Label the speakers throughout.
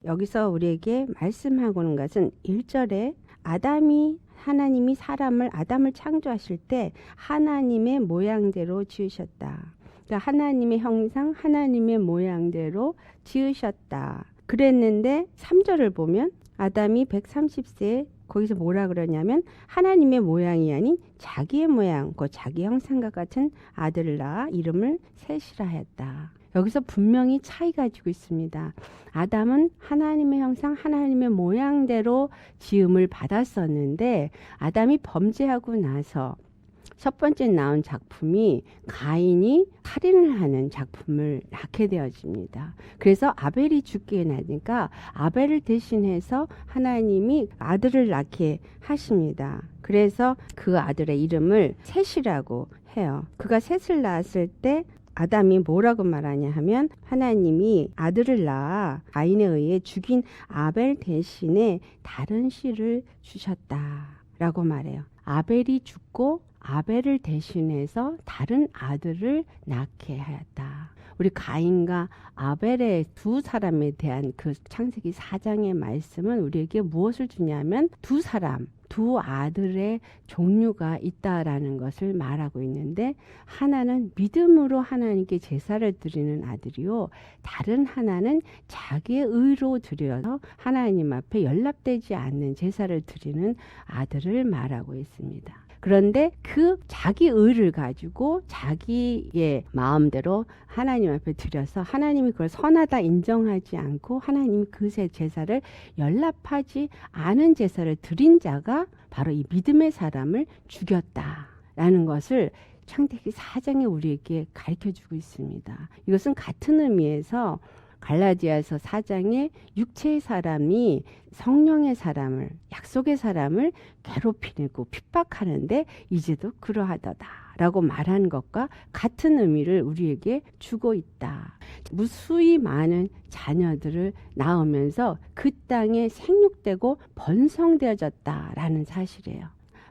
Speaker 1: 여기서 우리에게 말씀하고 있는 것은 1절에 하나님이 아담을 창조하실 때 하나님의 모양대로 지으셨다. 그러니까 하나님의 형상, 하나님의 모양대로 지으셨다. 그랬는데 3절을 보면 아담이 130세에 거기서 뭐라 그러냐면 하나님의 모양이 아닌 자기의 모양, 자기 형상과 같은 아들을 낳아 이름을 셋이라 하였다. 여기서 분명히 차이가 지고 있습니다. 아담은 하나님의 형상, 하나님의 모양대로 지음을 받았었는데 아담이 범죄하고 나서 첫 번째 나온 작품이 가인이 살인을 하는 작품을 낳게 되어집니다. 그래서 아벨이 죽게 나니까 아벨을 대신해서 하나님이 아들을 낳게 하십니다. 그래서 그 아들의 이름을 셋이라고 해요. 그가 셋을 낳았을 때 아담이 뭐라고 말하냐 하면 하나님이 아들을 낳아 가인에 의해 죽인 아벨 대신에 다른 씨를 주셨다라고 말해요. 아벨이 죽고 아벨을 대신해서 다른 아들을 낳게 하였다. 우리 가인과 아벨의 두 사람에 대한 그 창세기 4장의 말씀은 우리에게 무엇을 주냐면 두 아들의 종류가 있다라는 것을 말하고 있는데 하나는 믿음으로 하나님께 제사를 드리는 아들이요, 다른 하나는 자기의 의로 드려서 하나님 앞에 연락되지 않는 제사를 드리는 아들을 말하고 있습니다. 그런데 그 자기 의를 가지고 자기의 마음대로 하나님 앞에 드려서 하나님이 그걸 선하다 인정하지 않고 하나님이 그 제사를 연락하지 않은 제사를 드린 자가 바로 이 믿음의 사람을 죽였다라는 것을 창세기 4장에 우리에게 가르쳐주고 있습니다. 이것은 같은 의미에서 갈라디아서 4장에 육체의 사람이 성령의 사람을, 약속의 사람을 괴롭히고 핍박하는데 이제도 그러하도다라고 말한 것과 같은 의미를 우리에게 주고 있다. 무수히 많은 자녀들을 낳으면서 그 땅에 생육되고 번성되어졌다라는 사실이에요.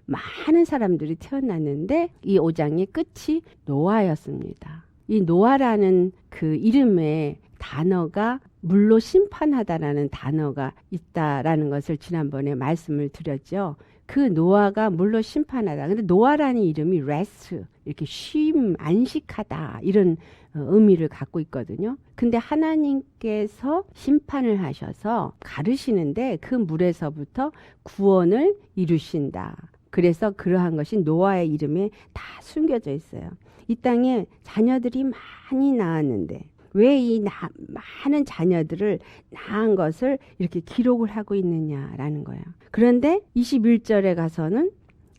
Speaker 1: 많은 사람들이 태어났는데 이 5장의 끝이 노아였습니다. 이 노아라는 그 이름에 단어가 물로 심판하다라는 단어가 있다라는 것을 지난번에 말씀을 드렸죠. 그 노아가 물로 심판하다. 근데 노아라는 이름이 레스트, 이렇게 쉼, 안식하다 이런 의미를 갖고 있거든요. 근데 하나님께서 심판을 하셔서 가르시는데 그 물에서부터 구원을 이루신다. 그래서 그러한 것이 노아의 이름에 다 숨겨져 있어요. 이 땅에 자녀들이 많이 낳았는데 왜 이 많은 자녀들을 낳은 것을 이렇게 기록을 하고 있느냐라는 거예요. 그런데 21절에 가서는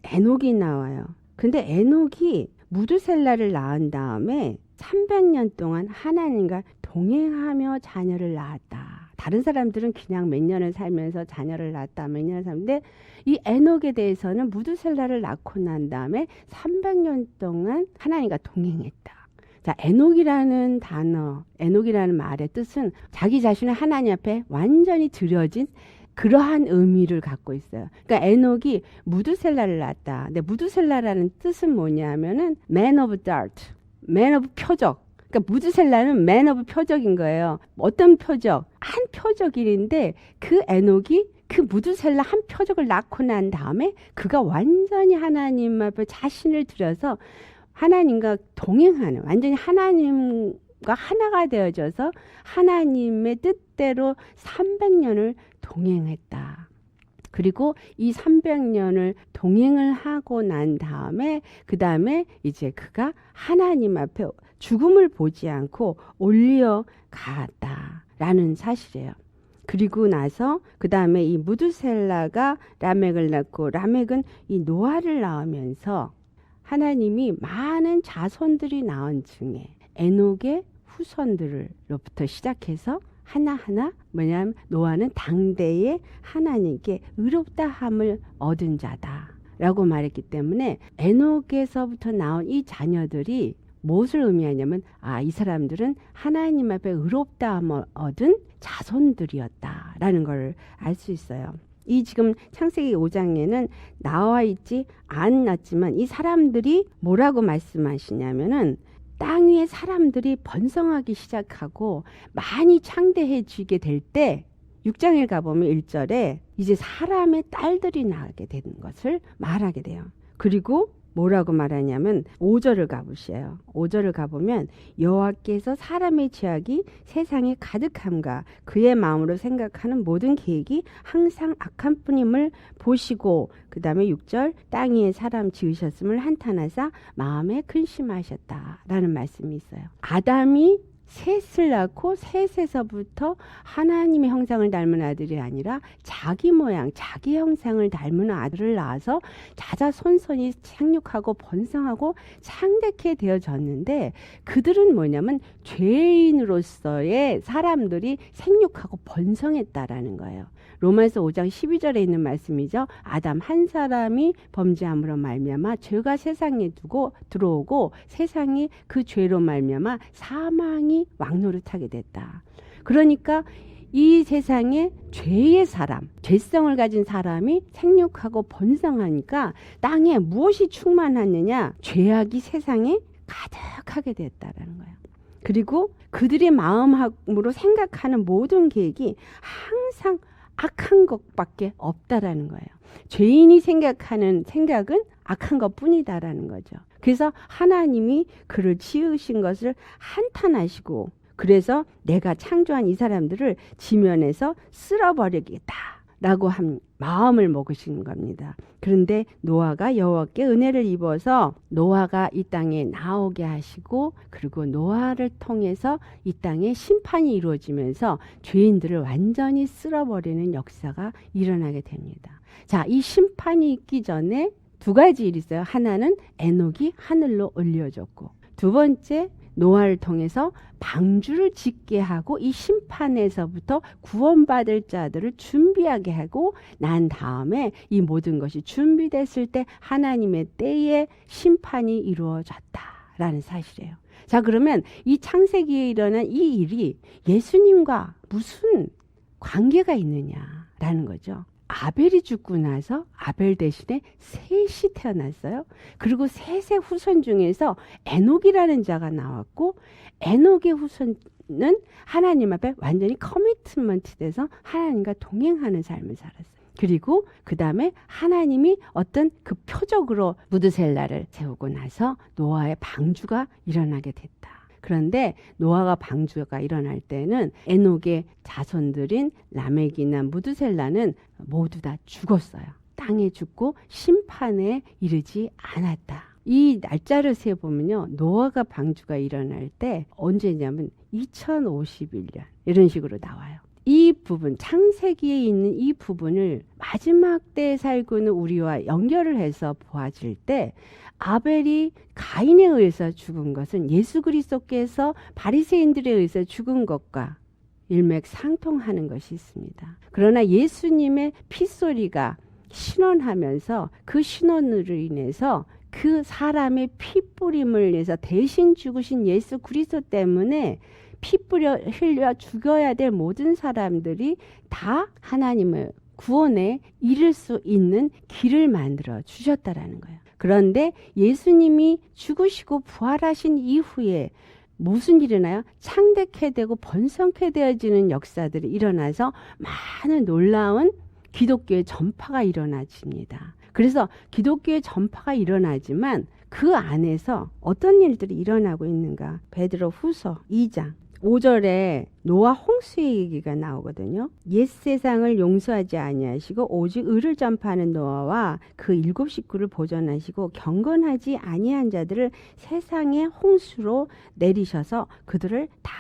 Speaker 1: 에녹이 나와요. 근데 에녹이 무두셀라를 낳은 다음에 300년 동안 하나님과 동행하며 자녀를 낳았다. 다른 사람들은 그냥 몇 년을 살면서 자녀를 낳았다. 몇 년을 살는데 이 에녹에 대해서는 무두셀라를 낳고 난 다음에 300년 동안 하나님과 동행했다. 자, 에녹이라는 단어, 에녹이라는 말의 뜻은 자기 자신을 하나님 앞에 완전히 드려진 그러한 의미를 갖고 있어요. 그러니까 에녹이 무두셀라를 낳았다. 근데 무두셀라라는 뜻은 뭐냐면은 man of dirt, man of 표적. 그러니까 무두셀라는 man of 표적인 거예요. 어떤 표적? 한 표적인데 그 에녹이 그 무두셀라 한 표적을 낳고 난 다음에 그가 완전히 하나님 앞에 자신을 들여서 하나님과 동행하는, 완전히 하나님과 하나가 되어져서 하나님의 뜻대로 300년을 동행했다. 그리고 이 300년을 동행을 하고 난 다음에 그 다음에 이제 그가 하나님 앞에 죽음을 보지 않고 올려갔다라는 사실이에요. 그리고 나서 그 다음에 이 무두셀라가 라멕을 낳고 라멕은 이 노아를 낳으면서 하나님이 많은 자손들이 낳은 중에 에녹의 후손들로부터 시작해서 하나하나 뭐냐면 노아는 당대에 하나님께 의롭다함을 얻은 자다라고 말했기 때문에 에녹에서부터 나온 이 자녀들이 무엇을 의미하냐면 이 사람들은 하나님 앞에 의롭다함을 얻은 자손들이었다라는 걸 알 수 있어요. 이 지금 창세기 5장에는 나와 있지 않았지만 이 사람들이 뭐라고 말씀하시냐면은 땅 위에 사람들이 번성하기 시작하고 많이 창대해지게 될 때 6장에 가보면 1절에 이제 사람의 딸들이 나게 되는 것을 말하게 돼요. 그리고 뭐라고 말하냐면 5절을 가보세요. 5절을 가보면 여호와께서 사람의 죄악이 세상에 가득함과 그의 마음으로 생각하는 모든 계획이 항상 악한 뿐임을 보시고, 그 다음에 6절 땅 위에 사람 지으셨음을 한탄하사 마음에 근심하셨다라는 말씀이 있어요. 아담이 셋을 낳고 셋에서부터 하나님의 형상을 닮은 아들이 아니라 자기 모양, 자기 형상을 닮은 아들을 낳아서 자자손손이 생육하고 번성하고 창대케 되어졌는데, 그들은 뭐냐면 죄인으로서의 사람들이 생육하고 번성했다라는 거예요. 로마서 5장 12절에 있는 말씀이죠. 아담 한 사람이 범죄함으로 말미암아 죄가 세상에 들어오고 세상이 그 죄로 말미암아 사망이 왕노릇하게 됐다. 그러니까 이 세상에 죄의 사람, 죄성을 가진 사람이 생육하고 번성하니까 땅에 무엇이 충만하느냐? 죄악이 세상에 가득하게 됐다라는 거예요. 그리고 그들의 마음으로 생각하는 모든 계획이 항상 악한 것밖에 없다라는 거예요. 죄인이 생각하는 생각은 악한 것뿐이다라는 거죠. 그래서 하나님이 그를 지으신 것을 한탄하시고, 그래서 내가 창조한 이 사람들을 지면에서 쓸어버리겠다라고 한 마음을 먹으신 겁니다. 그런데 노아가 여호와께 은혜를 입어서 노아가 이 땅에 나오게 하시고, 그리고 노아를 통해서 이 땅에 심판이 이루어지면서 죄인들을 완전히 쓸어버리는 역사가 일어나게 됩니다. 자, 이 심판이 있기 전에 두 가지 일이 있어요. 하나는 에녹이 하늘로 올려졌고, 두 번째 노아를 통해서 방주를 짓게 하고 이 심판에서부터 구원받을 자들을 준비하게 하고 난 다음에 이 모든 것이 준비됐을 때 하나님의 때에 심판이 이루어졌다라는 사실이에요. 자, 그러면 이 창세기에 일어난 이 일이 예수님과 무슨 관계가 있느냐라는 거죠. 아벨이 죽고 나서 아벨 대신에 셋이 태어났어요. 그리고 셋의 후손 중에서 에녹이라는 자가 나왔고, 에녹의 후손은 하나님 앞에 완전히 커미트먼트 돼서 하나님과 동행하는 삶을 살았어요. 그리고 그 다음에 하나님이 어떤 그 표적으로 무드셀라를 세우고 나서 노아의 방주가 일어나게 됐다. 그런데 노아가 방주가 일어날 때는 에녹의 자손들인 라멕이나 무드셀라는 모두 다 죽었어요. 땅에 죽고 심판에 이르지 않았다. 이 날짜를 세보면요, 노아가 방주가 일어날 때 언제냐면 2051년 이런 식으로 나와요. 이 부분, 창세기에 있는 이 부분을 마지막 때에 살고 있는 우리와 연결을 해서 보아질 때, 아벨이 가인에 의해서 죽은 것은 예수 그리스도께서 바리새인들에 의해서 죽은 것과 일맥상통하는 것이 있습니다. 그러나 예수님의 핏소리가 신원하면서 그 신원으로 인해서 그 사람의 피 뿌림을 위해서 대신 죽으신 예수 그리스도 때문에 피 뿌려 흘려 죽어야 될 모든 사람들이 다 하나님의 구원에 이를 수 있는 길을 만들어 주셨다라는 거예요. 그런데 예수님이 죽으시고 부활하신 이후에 무슨 일이 일어나요? 창대케 되고 번성케 되어지는 역사들이 일어나서 많은 놀라운 기독교의 전파가 일어나집니다. 그래서 기독교의 전파가 일어나지만 그 안에서 어떤 일들이 일어나고 있는가? 베드로 후서 2장 5절에 노아 홍수의 얘기가 나오거든요. 옛 세상을 용서하지 아니하시고 오직 의를 전파하는 노아와 그 7 식구를 보존하시고 경건하지 아니한 자들을 세상의 홍수로 내리셔서 그들을 다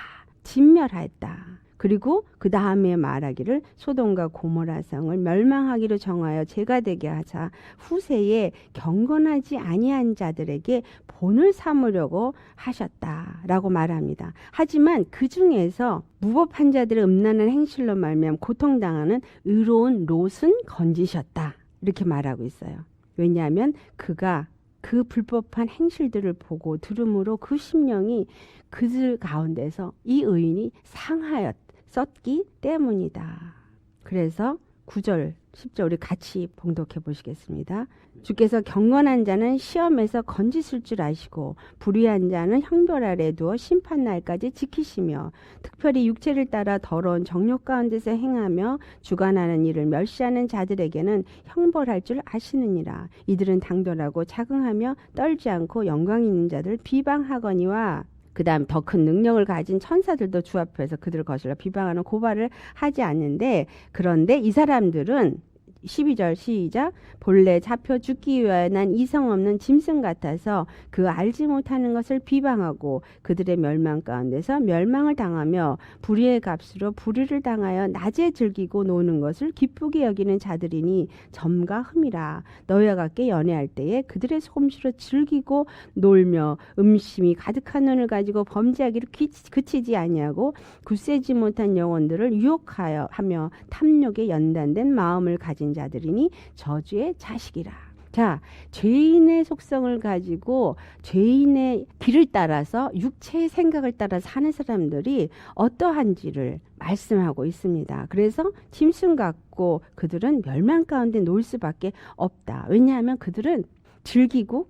Speaker 1: 진멸하였다. 그리고 그 다음에 말하기를 소돔과 고모라 성을 멸망하기로 정하여 죄가 되게 하사 후세에 경건하지 아니한 자들에게 본을 삼으려고 하셨다라고 말합니다. 하지만 그 중에서 무법한 자들의 음란한 행실로 말미암아 고통당하는 의로운 롯은 건지셨다, 이렇게 말하고 있어요. 왜냐하면 그가 그 불법한 행실들을 보고 들음으로 그 심령이 그들 가운데서 이 의인이 상하였기 때문이다. 그래서 9절 10절 우리 같이 봉독해 보시겠습니다. 주께서 경건한 자는 시험에서 건지실 줄 아시고 불의한 자는 형벌 아래 두어 심판 날까지 지키시며 특별히 육체를 따라 더러운 정욕 가운데서 행하며 주관하는 일을 멸시하는 자들에게는 형벌할 줄 아시느니라. 이들은 당돌하고 자긍하며 떨지 않고 영광 있는 자들 비방하거니와 그 다음 더 큰 능력을 가진 천사들도 주 앞에서 그들을 거슬러 비방하는 고발을 하지 않는데, 그런데 이 사람들은 12절 시작. 본래 잡혀 죽기 위하여 난 이성 없는 짐승 같아서 그 알지 못하는 것을 비방하고 그들의 멸망 가운데서 멸망을 당하며 불의의 값으로 불의를 당하여 낮에 즐기고 노는 것을 기쁘게 여기는 자들이니 점과 흠이라. 너희와 같게 연애할 때에 그들의 솜씨로 즐기고 놀며 음심이 가득한 눈을 가지고 범죄하기를 그치지 아니하고 굳세지 못한 영혼들을 유혹하여 하며 탐욕에 연단된 마음을 가진 자들이니 저주의 자식이라. 자, 죄인의 속성을 가지고 죄인의 길을 따라서 육체의 생각을 따라 사는 사람들이 어떠한지를 말씀하고 있습니다. 그래서 짐승 같고 그들은 멸망 가운데 놀 수밖에 없다. 왜냐하면 그들은 즐기고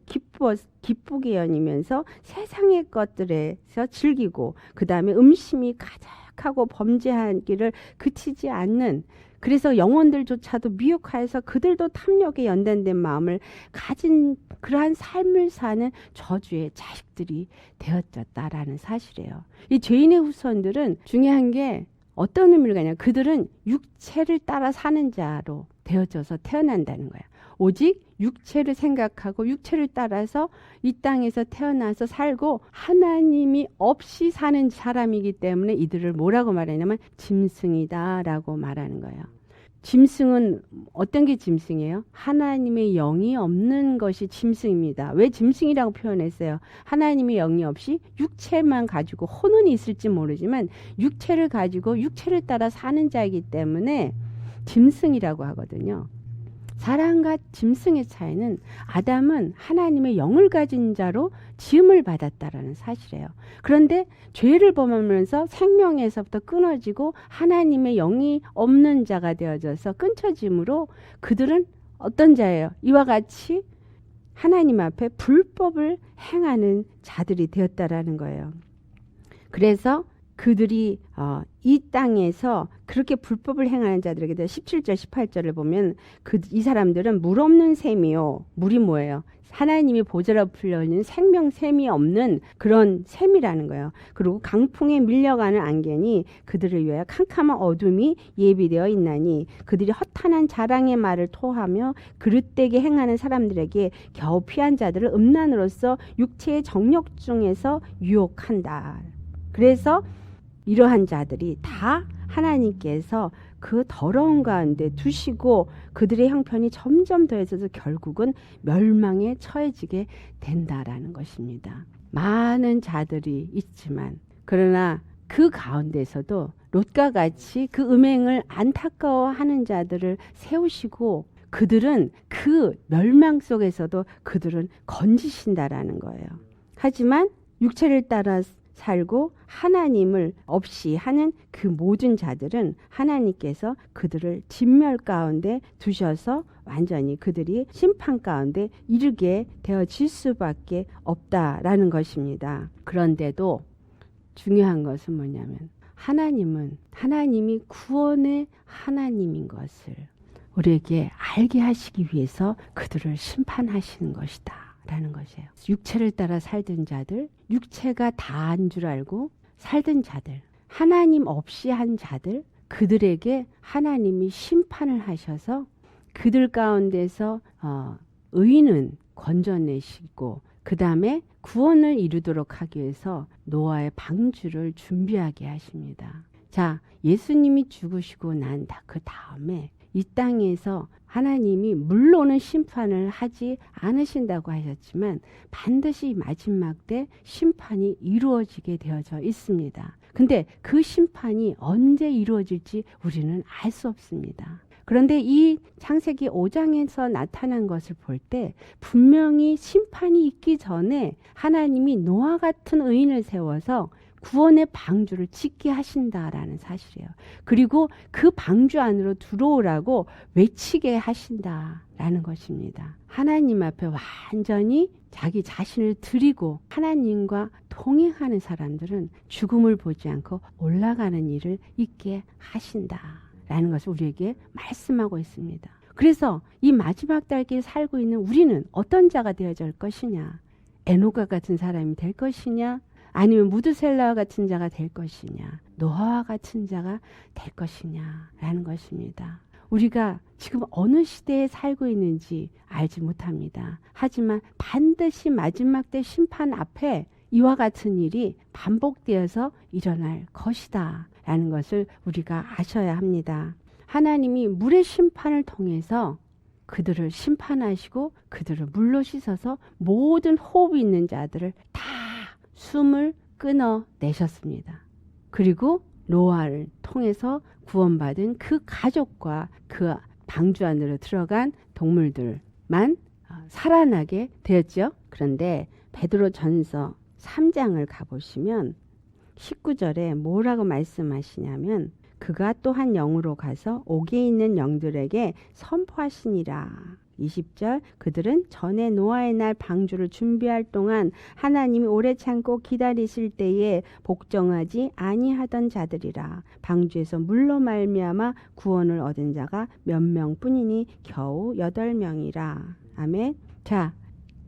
Speaker 1: 기쁘게 여니면서 세상의 것들에서 즐기고 그 다음에 음심이 가득하고 범죄하기를 그치지 않는, 그래서 영혼들조차도 미혹하여서 그들도 탐욕에 연단된 마음을 가진 그러한 삶을 사는 저주의 자식들이 되어졌다라는 사실이에요. 이 죄인의 후손들은 중요한 게 어떤 의미를 가냐, 그들은 육체를 따라 사는 자로 되어져서 태어난다는 거야. 오직 육체를 생각하고 육체를 따라서 이 땅에서 태어나서 살고 하나님이 없이 사는 사람이기 때문에 이들을 뭐라고 말하냐면 짐승이다 라고 말하는 거예요. 짐승은 어떤 게 짐승이에요? 하나님의 영이 없는 것이 짐승입니다. 왜 짐승이라고 표현했어요? 하나님의 영이 없이 육체만 가지고 혼은 있을지 모르지만 육체를 가지고 육체를 따라 사는 자이기 때문에 짐승이라고 하거든요. 사람과 짐승의 차이는 아담은 하나님의 영을 가진 자로 지음을 받았다라는 사실이에요. 그런데 죄를 범하면서 생명에서부터 끊어지고 하나님의 영이 없는 자가 되어져서 끊쳐짐으로 그들은 어떤 자예요? 이와 같이 하나님 앞에 불법을 행하는 자들이 되었다라는 거예요. 그래서 그들이 이 땅에서 그렇게 불법을 행하는 자들에게 17절 18절을 보면 이 사람들은 물 없는 셈이요. 물이 뭐예요? 하나님이 보좌로 풀려있는 생명샘이 없는 그런 샘이라는 거예요. 그리고 강풍에 밀려가는 안개니 그들을 위하여 캄캄한 어둠이 예비되어 있나니 그들이 허탄한 자랑의 말을 토하며 그릇되게 행하는 사람들에게 겨우 피한 자들을 음란으로서 육체의 정욕 중에서 유혹한다. 그래서 이러한 자들이 다 하나님께서 그 더러운 가운데 두시고 그들의 형편이 점점 더해져서 결국은 멸망에 처해지게 된다라는 것입니다. 많은 자들이 있지만 그러나 그 가운데서도 롯과 같이 그 음행을 안타까워하는 자들을 세우시고 그들은 그 멸망 속에서도 그들은 건지신다라는 거예요. 하지만 육체를 따라 살고 하나님을 없이 하는 그 모든 자들은 하나님께서 그들을 진멸 가운데 두셔서 완전히 그들이 심판 가운데 이르게 되어질 수밖에 없다라는 것입니다. 그런데도 중요한 것은 뭐냐면 하나님이 구원의 하나님인 것을 우리에게 알게 하시기 위해서 그들을 심판하시는 것이다 라는 것이에요. 육체를 따라 살던 자들, 육체가 다인 줄 알고 살던 자들, 하나님 없이 한 자들, 그들에게 하나님이 심판을 하셔서 그들 가운데서 의인은 건져내시고 그 다음에 구원을 이루도록 하기 위해서 노아의 방주를 준비하게 하십니다. 자, 예수님이 죽으시고 난 그 다음에 이 땅에서 하나님이 물론은 심판을 하지 않으신다고 하셨지만 반드시 마지막 때 심판이 이루어지게 되어져 있습니다. 근데 그 심판이 언제 이루어질지 우리는 알 수 없습니다. 그런데 이 창세기 5장에서 나타난 것을 볼 때 분명히 심판이 있기 전에 하나님이 노아 같은 의인을 세워서 구원의 방주를 짓게 하신다라는 사실이에요. 그리고 그 방주 안으로 들어오라고 외치게 하신다라는 것입니다. 하나님 앞에 완전히 자기 자신을 드리고 하나님과 동행하는 사람들은 죽음을 보지 않고 올라가는 일을 있게 하신다라는 것을 우리에게 말씀하고 있습니다. 그래서 이 마지막 달기에 살고 있는 우리는 어떤 자가 되어질 것이냐? 에녹과 같은 사람이 될 것이냐? 아니면 무드셀라와 같은 자가 될 것이냐? 노아와 같은 자가 될 것이냐? 라는 것입니다. 우리가 지금 어느 시대에 살고 있는지 알지 못합니다. 하지만 반드시 마지막 때 심판 앞에 이와 같은 일이 반복되어서 일어날 것이다 라는 것을 우리가 아셔야 합니다. 하나님이 물의 심판을 통해서 그들을 심판하시고 그들을 물로 씻어서 모든 호흡이 있는 자들을 다 숨을 끊어내셨습니다. 그리고 노아를 통해서 구원받은 그 가족과 그 방주 안으로 들어간 동물들만 살아나게 되었죠. 그런데 베드로전서 3장을 가보시면 19절에 뭐라고 말씀하시냐면 그가 또한 영으로 가서 옥에 있는 영들에게 선포하시니라. 20절 그들은 전에 노아의 날 방주를 준비할 동안 하나님이 오래 참고 기다리실 때에 복종하지 아니하던 자들이라. 방주에서 물로 말미암아 구원을 얻은 자가 몇 명뿐이니 겨우 8명이라. 아멘. 자,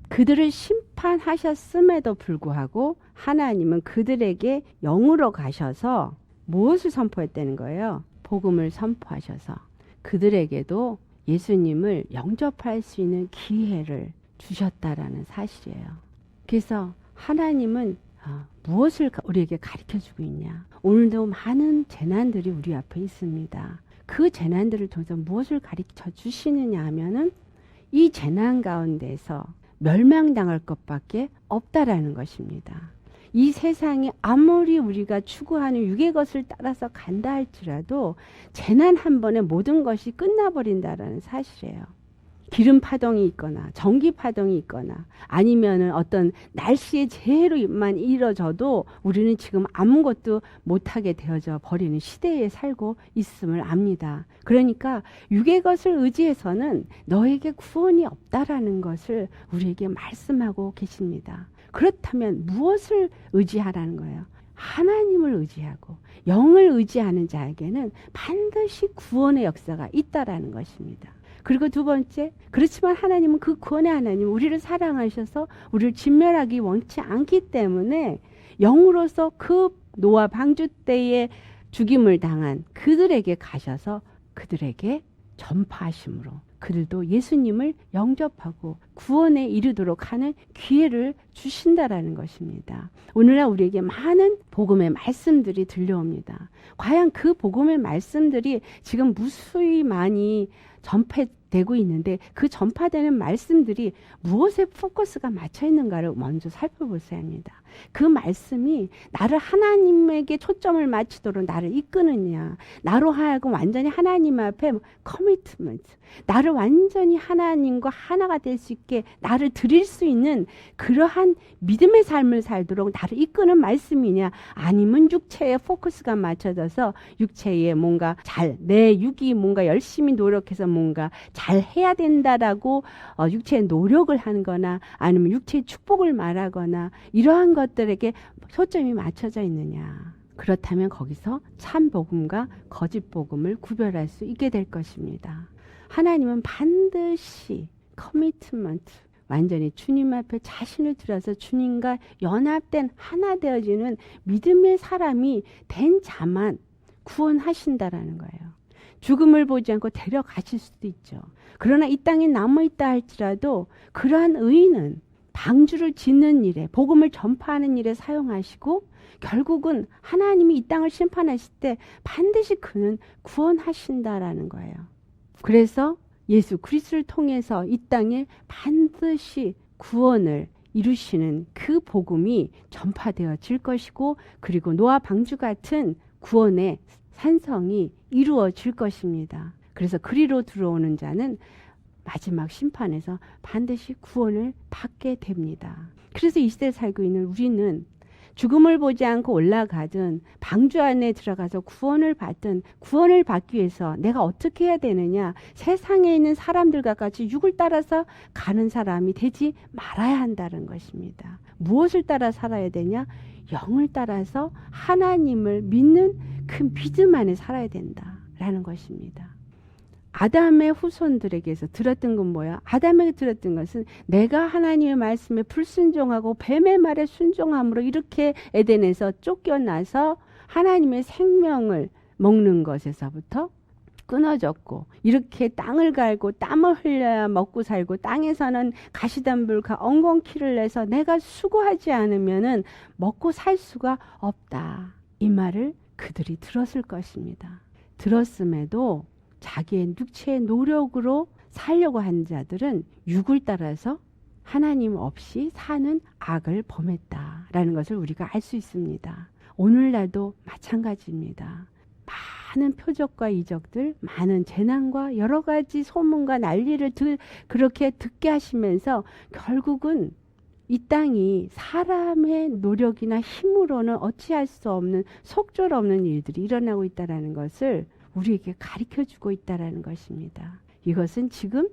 Speaker 1: 그들을 심판하셨음에도 불구하고 하나님은 그들에게 영으로 가셔서 무엇을 선포했다는 거예요? 복음을 선포하셔서 그들에게도 예수님을 영접할 수 있는 기회를 주셨다라는 사실이에요. 그래서 하나님은 무엇을 우리에게 가르쳐주고 있냐? 오늘도 많은 재난들이 우리 앞에 있습니다. 그 재난들을 통해서 무엇을 가르쳐 주시느냐 하면은 이 재난 가운데서 멸망당할 것밖에 없다라는 것입니다. 이 세상이 아무리 우리가 추구하는 육의 것을 따라서 간다 할지라도 재난 한 번에 모든 것이 끝나버린다라는 사실이에요. 기름 파동이 있거나 전기 파동이 있거나 아니면은 어떤 날씨의 재해로만 이뤄져도 우리는 지금 아무것도 못하게 되어져 버리는 시대에 살고 있음을 압니다. 그러니까 육의 것을 의지해서는 너에게 구원이 없다라는 것을 우리에게 말씀하고 계십니다. 그렇다면 무엇을 의지하라는 거예요? 하나님을 의지하고 영을 의지하는 자에게는 반드시 구원의 역사가 있다라는 것입니다. 그리고 두 번째, 그렇지만 하나님은 그 구원의 하나님, 우리를 사랑하셔서 우리를 진멸하기 원치 않기 때문에 영으로서 그 노아 방주 때에 죽임을 당한 그들에게 가셔서 그들에게 전파하심으로 그들도 예수님을 영접하고 구원에 이르도록 하는 기회를 주신다라는 것입니다. 오늘날 우리에게 많은 복음의 말씀들이 들려옵니다. 과연 그 복음의 말씀들이 지금 무수히 많이 전파되고 있는데 그 전파되는 말씀들이 무엇에 포커스가 맞춰 있는가를 먼저 살펴보셔야 합니다. 그 말씀이 나를 하나님에게 초점을 맞추도록 나를 이끄느냐, 나로 하여금 완전히 하나님 앞에 커미트먼트, 나를 완전히 하나님과 하나가 될 수 있게 나를 드릴 수 있는 그러한 믿음의 삶을 살도록 나를 이끄는 말씀이냐, 아니면 육체에 포커스가 맞춰져서 육체에 뭔가 내 육이 뭔가 열심히 노력해서 뭔가 잘 해야 된다라고 육체의 노력을 하는 거나 아니면 육체의 축복을 말하거나 이러한 것들에게 초점이 맞춰져 있느냐. 그렇다면 거기서 참 복음과 거짓 복음을 구별할 수 있게 될 것입니다. 하나님은 반드시 커미트먼트, 완전히 주님 앞에 자신을 들여서 주님과 연합된 하나 되어지는 믿음의 사람이 된 자만 구원하신다라는 거예요. 죽음을 보지 않고 데려가실 수도 있죠. 그러나 이 땅에 남아있다 할지라도 그러한 의인은 방주를 짓는 일에, 복음을 전파하는 일에 사용하시고 결국은 하나님이 이 땅을 심판하실 때 반드시 그는 구원하신다라는 거예요. 그래서 예수 그리스도를 통해서 이 땅에 반드시 구원을 이루시는 그 복음이 전파되어질 것이고, 그리고 노아 방주 같은 구원의 산성이 이루어질 것입니다. 그래서 그리로 들어오는 자는 마지막 심판에서 반드시 구원을 받게 됩니다. 그래서 이 시대에 살고 있는 우리는 죽음을 보지 않고 올라가든 방주 안에 들어가서 구원을 받든 구원을 받기 위해서 내가 어떻게 해야 되느냐. 세상에 있는 사람들과 같이 육을 따라서 가는 사람이 되지 말아야 한다는 것입니다. 무엇을 따라 살아야 되냐? 영을 따라서 하나님을 믿는 그 믿음 안에 살아야 된다라는 것입니다. 아담의 후손들에게서 들었던 건 뭐야? 아담에게 들었던 것은 내가 하나님의 말씀에 불순종하고 뱀의 말에 순종함으로 이렇게 에덴에서 쫓겨나서 하나님의 생명을 먹는 것에서부터 끊어졌고, 이렇게 땅을 갈고 땀을 흘려야 먹고 살고, 땅에서는 가시덤불과 엉겅퀴를 내서 내가 수고하지 않으면은 먹고 살 수가 없다. 이 말을 그들이 들었을 것입니다. 들었음에도 자기의 육체의 노력으로 살려고 한 자들은 육을 따라서 하나님 없이 사는 악을 범했다라는 것을 우리가 알 수 있습니다. 오늘날도 마찬가지입니다. 많은 표적과 이적들, 많은 재난과 여러 가지 소문과 난리를 그렇게 듣게 하시면서 결국은 이 땅이 사람의 노력이나 힘으로는 어찌할 수 없는 속절없는 일들이 일어나고 있다는 것을 우리에게 가르쳐주고 있다는 것입니다. 이것은 지금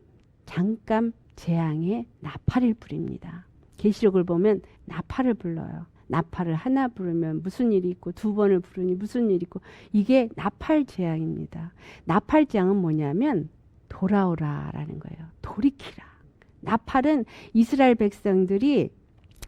Speaker 1: 잠깐 재앙의 나팔일 뿐입니다. 계시록을 보면 나팔을 불러요. 나팔을 하나 부르면 무슨 일이 있고 두 번을 부르니 무슨 일이 있고, 이게 나팔 재앙입니다. 나팔 재앙은 뭐냐면 돌아오라라는 거예요. 돌이키라. 나팔은 이스라엘 백성들이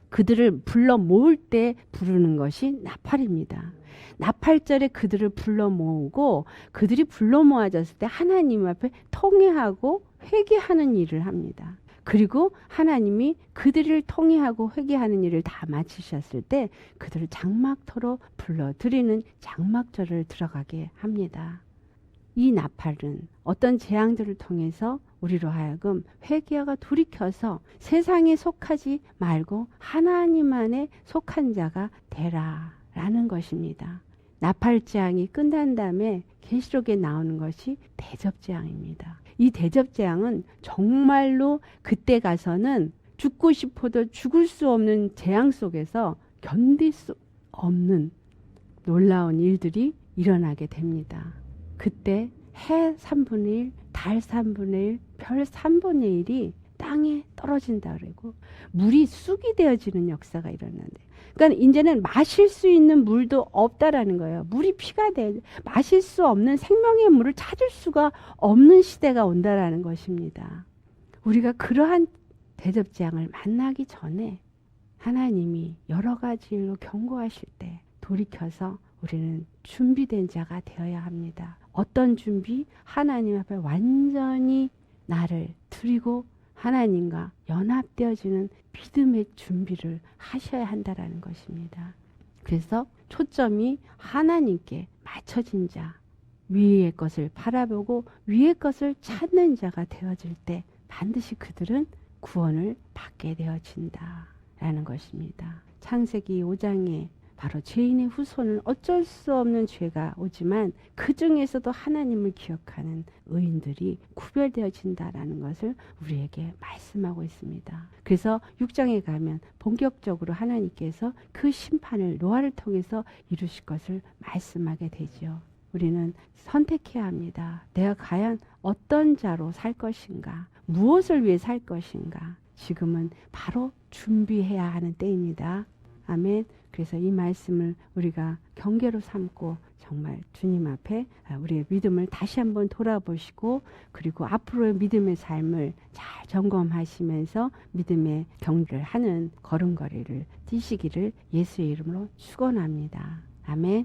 Speaker 1: 그들을 불러 모을 때 부르는 것이 나팔입니다. 나팔절에 그들을 불러 모으고 그들이 불러 모아졌을 때 하나님 앞에 통회하고 회개하는 일을 합니다. 그리고 하나님이 그들을 통회하고 회개하는 일을 다 마치셨을 때 그들을 장막터로 불러들이는 장막절을 들어가게 합니다. 이 나팔은 어떤 재앙들을 통해서 우리로 하여금 회개하고 돌이켜서 세상에 속하지 말고 하나님 안에 속한 자가 되라라는 것입니다. 나팔재앙이 끝난 다음에 계시록에 나오는 것이 대접재앙입니다. 이 대접재앙은 정말로 그때 가서는 죽고 싶어도 죽을 수 없는 재앙 속에서 견딜 수 없는 놀라운 일들이 일어나게 됩니다. 그때 해 3분의 1, 달 3분의 1, 별 3분의 1이 땅에 떨어진다 그러고 물이 쑥이 되어지는 역사가 일어나는데, 그러니까 이제는 마실 수 있는 물도 없다라는 거예요. 물이 피가 돼 마실 수 없는 생명의 물을 찾을 수가 없는 시대가 온다라는 것입니다. 우리가 그러한 대접재앙을 만나기 전에 하나님이 여러 가지 일로 경고하실 때 돌이켜서 우리는 준비된 자가 되어야 합니다. 어떤 준비? 하나님 앞에 완전히 나를 드리고 하나님과 연합되어지는 믿음의 준비를 하셔야 한다라는 것입니다. 그래서 초점이 하나님께 맞춰진 자, 위의 것을 바라보고 위의 것을 찾는 자가 되어질 때 반드시 그들은 구원을 받게 되어진다라는 것입니다. 창세기 5장에 바로 죄인의 후손은 어쩔 수 없는 죄가 오지만 그 중에서도 하나님을 기억하는 의인들이 구별되어진다라는 것을 우리에게 말씀하고 있습니다. 그래서 6장에 가면 본격적으로 하나님께서 그 심판을 노아를 통해서 이루실 것을 말씀하게 되죠. 우리는 선택해야 합니다. 내가 과연 어떤 자로 살 것인가? 무엇을 위해 살 것인가? 지금은 바로 준비해야 하는 때입니다. 아멘. 그래서 이 말씀을 우리가 경계로 삼고 정말 주님 앞에 우리의 믿음을 다시 한번 돌아보시고, 그리고 앞으로의 믿음의 삶을 잘 점검하시면서 믿음의 경계를 하는 걸음걸이를 뛰시기를 예수의 이름으로 축원합니다. 아멘.